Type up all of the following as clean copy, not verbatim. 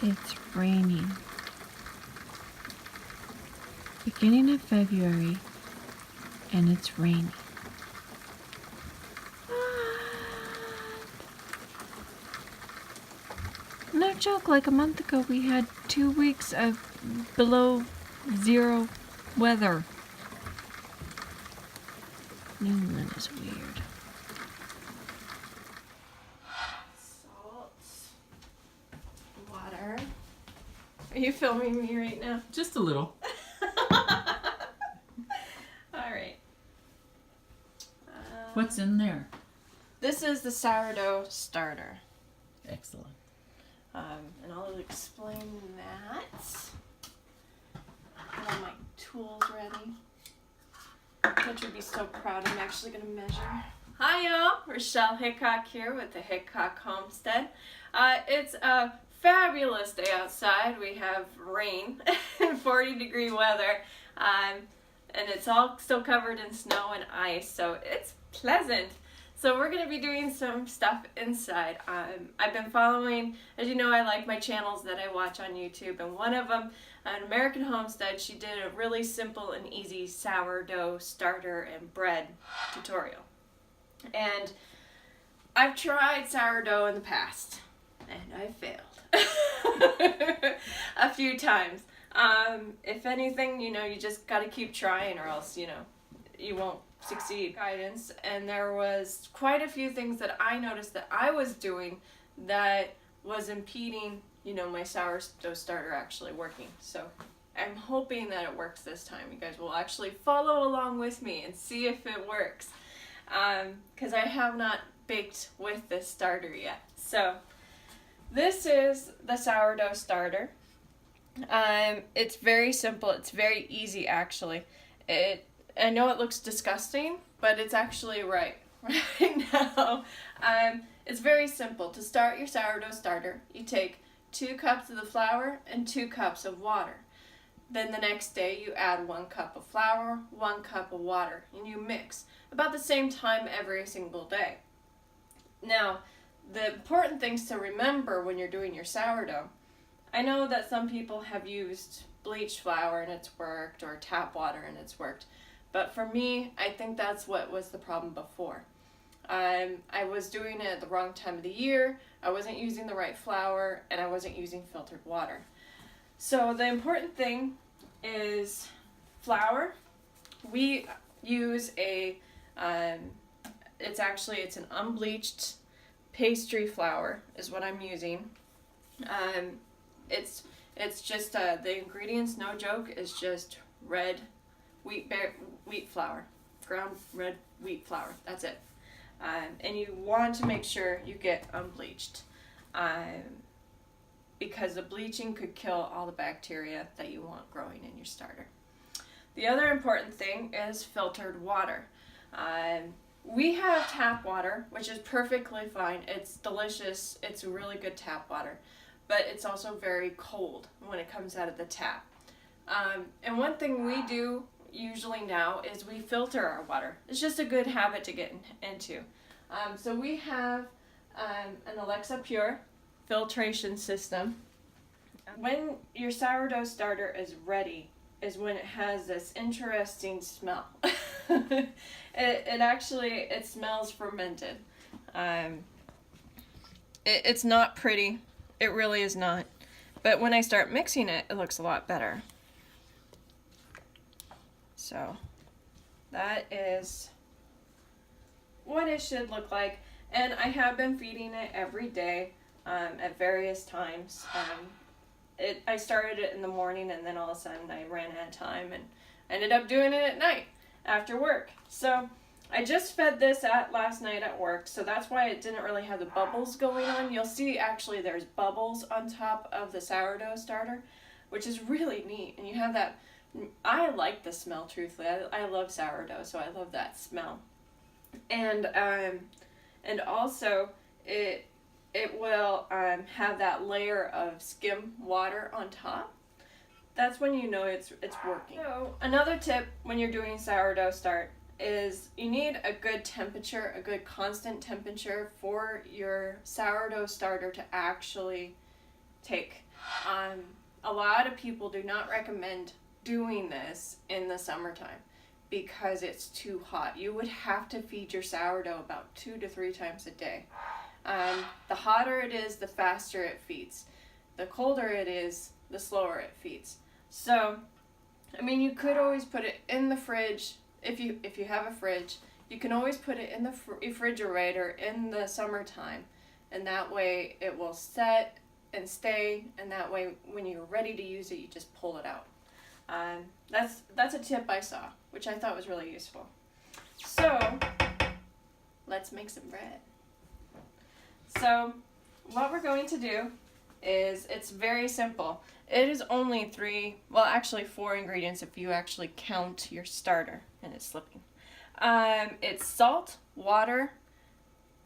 It's raining. Beginning of February, and it's raining. No joke, like a month ago we had 2 weeks of below zero weather. New England is weird. Salt. Water. Are you filming me right now? Just a little. Alright. What's in there? This is the sourdough starter. Excellent. And I'll explain that. Got all my tools ready. Which would be so proud. I'm actually going to measure. Hi y'all, Rochelle Hickok here with the Hickok Homestead. It's a fabulous day outside. We have rain and 40-degree weather. And it's all still covered in snow and ice, so it's pleasant. So we're going to be doing some stuff inside. I've been following, as you know, I like my channels that I watch on YouTube, and one of them, An American Homestead, she did a really simple and easy sourdough starter and bread tutorial. And I've tried sourdough in the past, and I failed a few times. If anything, you know, you just got to keep trying, or else, you know, you won't succeed. Guidance, and there was quite a few things that I noticed that I was doing that was impeding, you know, my sourdough starter actually working. So I'm hoping that it works this time. You guys will actually follow along with me and see if it works, because I have not baked with this starter yet. So this is the sourdough starter. It's very simple. It's very easy, actually. I know it looks disgusting, but it's actually right now. It's very simple. To start your sourdough starter, you take 2 cups of the flour and 2 cups of water. Then the next day you add 1 cup of flour, 1 cup of water, and you mix about the same time every single day. Now, the important things to remember when you're doing your sourdough, I know that some people have used bleached flour and it's worked, or tap water and it's worked. But for me, I think that's what was the problem before. I was doing it at the wrong time of the year, I wasn't using the right flour, and I wasn't using filtered water. So the important thing is flour. We use it's an unbleached pastry flour is what I'm using. It's just, the ingredients, no joke, is just red wheat flour, ground red wheat flour. That's it. And you want to make sure you get unbleached, because the bleaching could kill all the bacteria that you want growing in your starter. The other important thing is filtered water. We have tap water, which is perfectly fine. It's delicious. It's really good tap water, but it's also very cold when it comes out of the tap. And one thing we do usually now is we filter our water. It's just a good habit to get into. So we have an Alexa Pure filtration system. When your sourdough starter is ready is when it has this interesting smell. It smells fermented. It's not pretty. It really is not. But when I start mixing it, it looks a lot better. So that is what it should look like, and I have been feeding it every day at various times. I started it in the morning, and then all of a sudden I ran out of time and ended up doing it at night after work. So I just fed this last night at work, so that's why it didn't really have the bubbles going on. You'll see actually there's bubbles on top of the sourdough starter, which is really neat, and you have that. I like the smell, truthfully. I love sourdough, so I love that smell. And also it will have that layer of skim water on top. That's when you know it's working. So another tip when you're doing sourdough start is you need a good temperature, a good constant temperature for your sourdough starter to actually take. A lot of people do not recommend doing this in the summertime because it's too hot. You would have to feed your sourdough about 2 to 3 times a day. The hotter it is, the faster it feeds. The colder it is, the slower it feeds. So, I mean, you could always put it in the fridge. If you have a fridge, you can always put it in the refrigerator in the summertime, and that way it will set and stay, and that way when you're ready to use it, you just pull it out. That's a tip I saw, which I thought was really useful. So, let's make some bread. So, what we're going to do is, it's very simple. It is only 4 ingredients if you actually count your starter, and it's slipping. It's salt, water,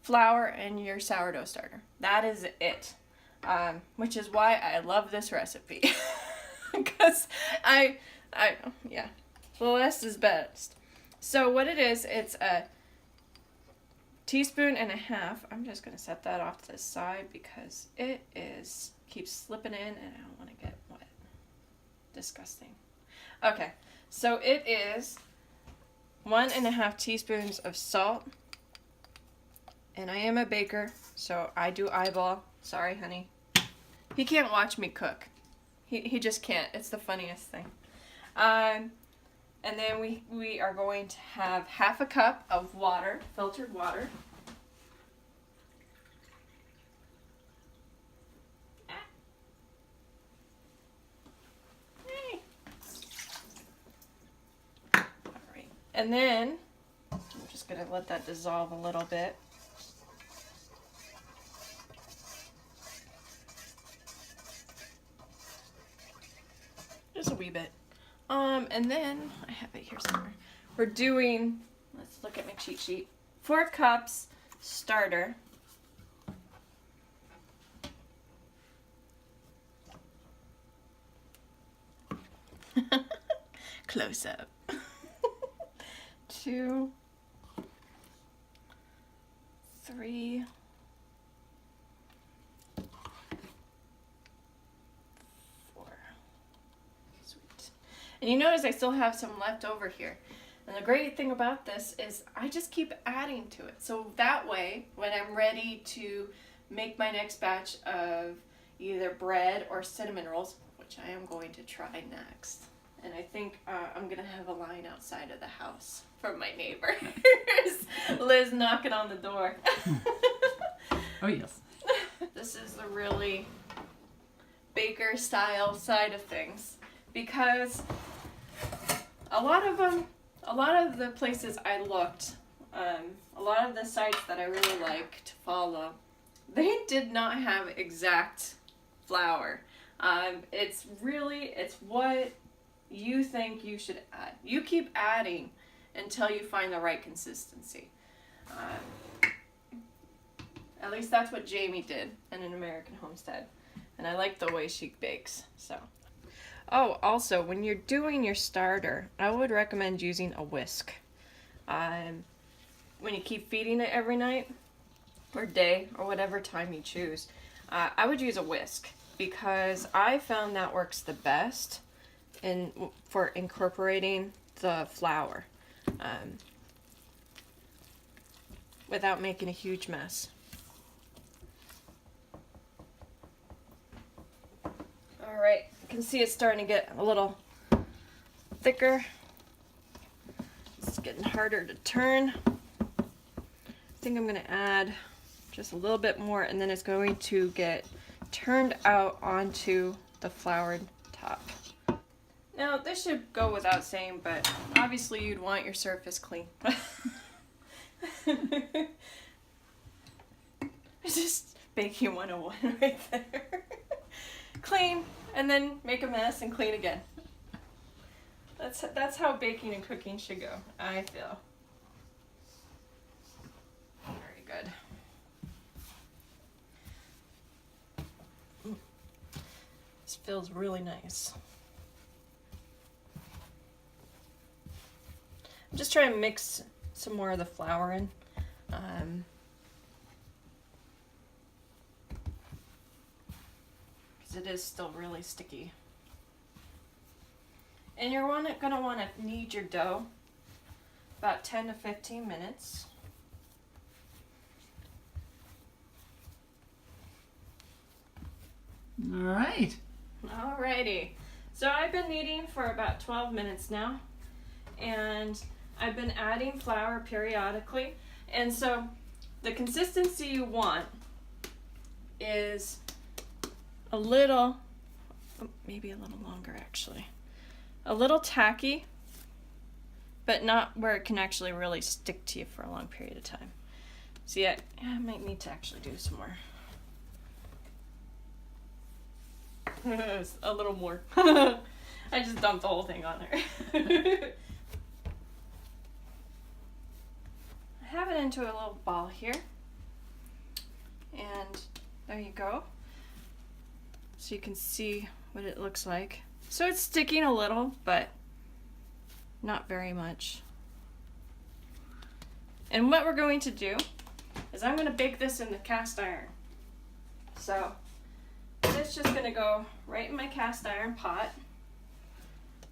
flour, and your sourdough starter. That is it. Which is why I love this recipe. Because the less is best. So what it is, it's a teaspoon and a half. I'm just going to set that off to the side because it keeps slipping in and I don't want to get wet. Disgusting. Okay, so it is 1.5 teaspoons of salt. And I am a baker, so I do eyeball. Sorry, honey. He can't watch me cook. He just can't. It's the funniest thing. And then we are going to have 1/2 cup of water, filtered water. Hey. All right. And then I'm just going to let that dissolve a little bit. Just a wee bit. And then, I have it here somewhere. We're doing, let's look at my cheat sheet. 4 cups starter. Close up. 2, 3, 4. Sweet. And you notice I still have some left over here. And the great thing about this is I just keep adding to it. So that way, when I'm ready to make my next batch of either bread or cinnamon rolls, which I am going to try next. And I think I'm going to have a line outside of the house from my neighbors. Liz knocking on the door. Oh, yes. This is the really baker style side of things. Because a lot of the places I looked, a lot of the sites that I really like to follow, they did not have exact flour. It's what you think you should add. You keep adding until you find the right consistency. At least that's what Jamie did in An American Homestead. And I like the way she bakes, so. Oh, also, when you're doing your starter, I would recommend using a whisk. When you keep feeding it every night, or day, or whatever time you choose, I would use a whisk, because I found that works the best for incorporating the flour without making a huge mess. All right, you can see it's starting to get a little thicker. It's getting harder to turn. I think I'm going to add just a little bit more, and then it's going to get turned out onto the floured top. Now, this should go without saying, but obviously you'd want your surface clean. It's just baking 101 right there. Clean, and then make a mess and clean again. That's how baking and cooking should go, I feel. Very good. This feels really nice. I'm just trying to mix some more of the flour in. because it is still really sticky. And you're going to want to knead your dough about 10 to 15 minutes. All right. Alrighty. So I've been kneading for about 12 minutes now, and I've been adding flour periodically. And so the consistency you want is a little, maybe a little longer actually, a little tacky, but not where it can actually really stick to you for a long period of time. So yeah, I might need to actually do some more. A little more. I just dumped the whole thing on there. I have it into a little ball here. And there you go. So you can see what it looks like. So it's sticking a little, but not very much. And what we're going to do is I'm going to bake this in the cast iron. So it's just going to go right in my cast iron pot,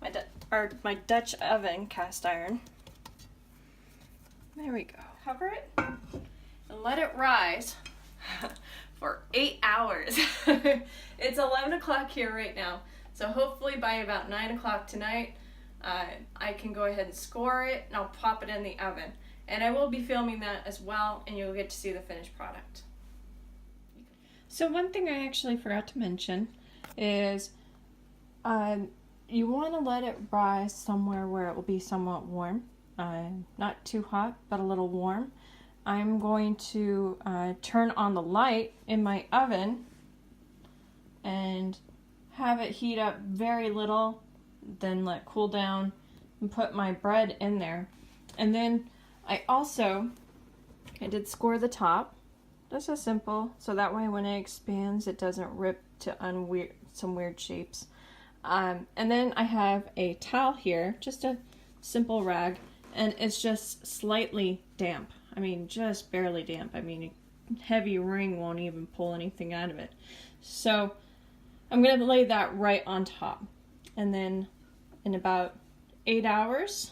my Dutch oven cast iron. There we go. Cover it and let it rise for 8 hours. It's 11 o'clock here right now, so hopefully by about 9 o'clock tonight I can go ahead and score it and I'll pop it in the oven. And I will be filming that as well, and you'll get to see the finished product. So one thing I actually forgot to mention is you want to let it rise somewhere where it will be somewhat warm. Not too hot, but a little warm. I'm going to turn on the light in my oven and have it heat up very little, then let it cool down and put my bread in there. And then I did score the top. This is simple, so that way when it expands it doesn't rip to some weird shapes. And then I have a towel here, just a simple rag, and it's just slightly damp. I mean, just barely damp. I mean, a heavy ring won't even pull anything out of it. So I'm going to lay that right on top. And then in about 8 hours,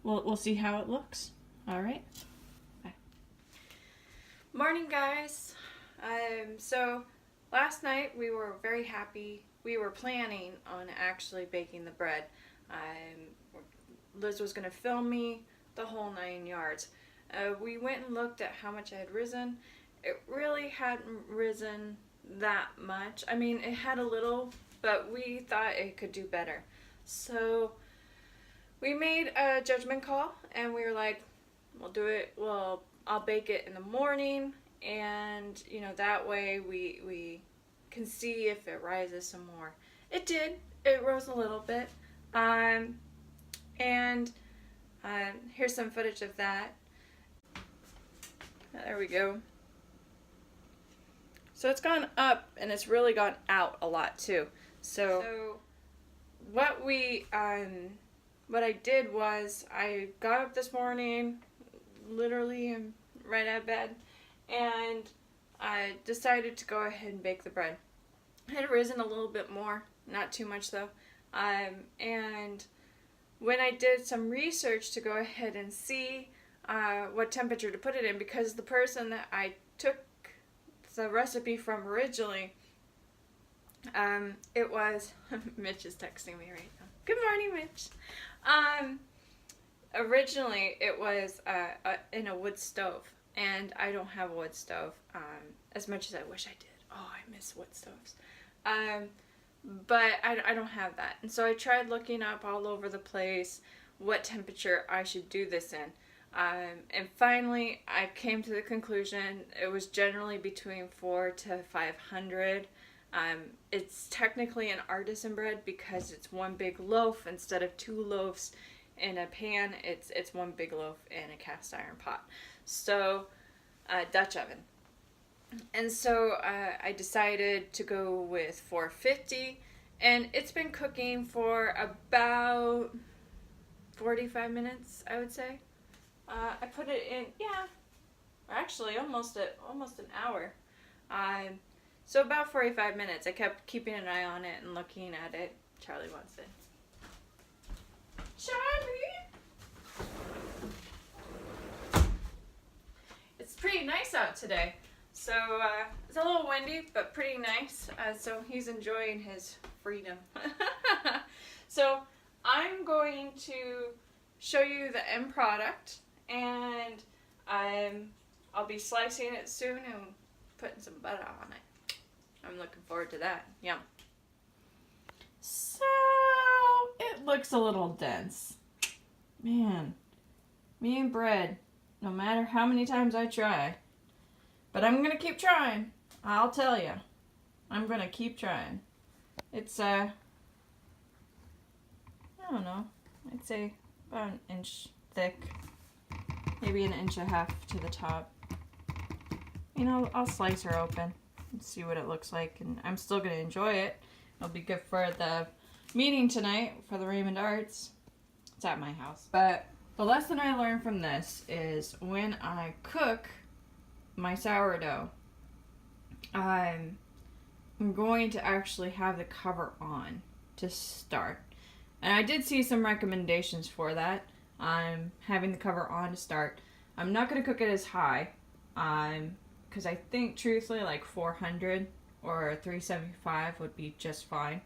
we'll see how it looks. All right. Morning, guys. So last night we were very happy. We were planning on actually baking the bread. Liz was going to film me the whole 9 yards. We went and looked at how much I had risen. It really hadn't risen that much. I mean, it had a little, but we thought it could do better. So we made a judgment call, and we were like, we'll do it. I'll bake it in the morning, and that way we can see if it rises some more. It did. It rose a little bit. And here's some footage of that. There we go. So it's gone up, and it's really gone out a lot too. So what I did was I got up this morning, literally right out of bed, and I decided to go ahead and bake the bread. It had risen a little bit more, not too much though. And when I did some research to go ahead and see what temperature to put it in, because the person that I took the recipe from originally, it was, Mitch is texting me right now. Good morning, Mitch. Originally it was in a wood stove, and I don't have a wood stove, as much as I wish I did. Oh, I miss wood stoves. But I don't have that. And so I tried looking up all over the place what temperature I should do this in. And finally I came to the conclusion it was generally between 400 to 500. It's technically an artisan bread because it's one big loaf instead of 2 loaves in a pan. It's one big loaf in a cast iron pot. So Dutch oven. And so I decided to go with 450, and it's been cooking for about 45 minutes, I would say. I put it in, actually almost an hour. So about 45 minutes. I kept keeping an eye on it and looking at it. Charlie wants it. Charlie! It's pretty nice out today. So it's a little windy, but pretty nice. So he's enjoying his freedom. So I'm going to show you the end product, and I'll be slicing it soon and putting some butter on it. I'm looking forward to that. Yum. So it looks a little dense. Man, me and bread, no matter how many times I try. But I'm gonna keep trying. I'll tell you. I'm gonna keep trying. It's I don't know. I'd say about an inch thick. Maybe an inch and a half to the top. You know, I'll slice her open and see what it looks like. And I'm still gonna enjoy it. It'll be good for the meeting tonight for the Raymond Arts. It's at my house. But the lesson I learned from this is when I cook my sourdough, I'm going to actually have the cover on to start. And I did see some recommendations for that. I'm having the cover on to start. I'm not going to cook it as high, because I think truthfully like 400 or 375 would be just fine.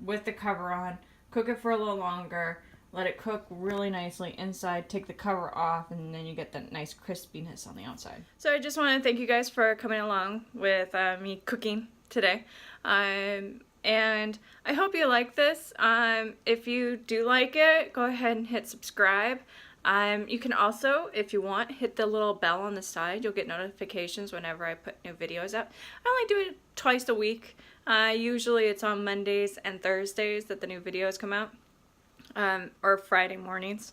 With the cover on, cook it for a little longer, let it cook really nicely inside, take the cover off, and then you get that nice crispiness on the outside. So I just want to thank you guys for coming along with me cooking today. And I hope you like this. If you do like it, go ahead and hit subscribe. You can also, if you want, hit the little bell on the side. You'll get notifications whenever I put new videos up. I only do it twice a week. Usually it's on Mondays and Thursdays that the new videos come out. Or Friday mornings.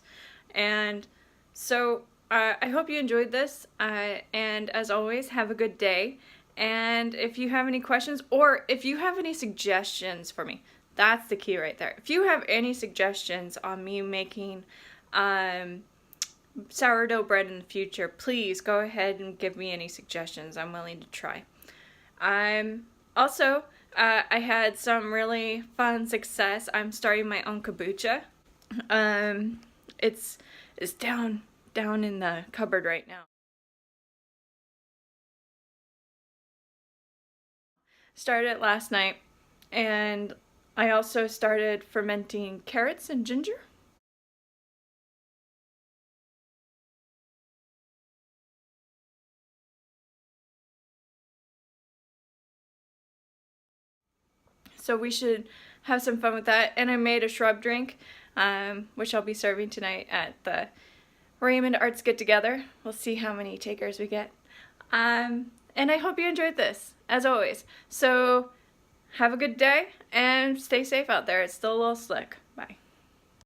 And so I hope you enjoyed this. And as always, have a good day. And if you have any questions, or if you have any suggestions for me, that's the key right there. If you have any suggestions on me making sourdough bread in the future, please go ahead and give me any suggestions. I'm willing to try. Also, I had some really fun success. I'm starting my own kombucha. It's down in the cupboard right now. Started it last night, and I also started fermenting carrots and ginger. So we should have some fun with that. And I made a shrub drink, which I'll be serving tonight at the Raymond Arts get-together. We'll see how many takers we get. And I hope you enjoyed this, as always. So have a good day, and stay safe out there. It's still a little slick.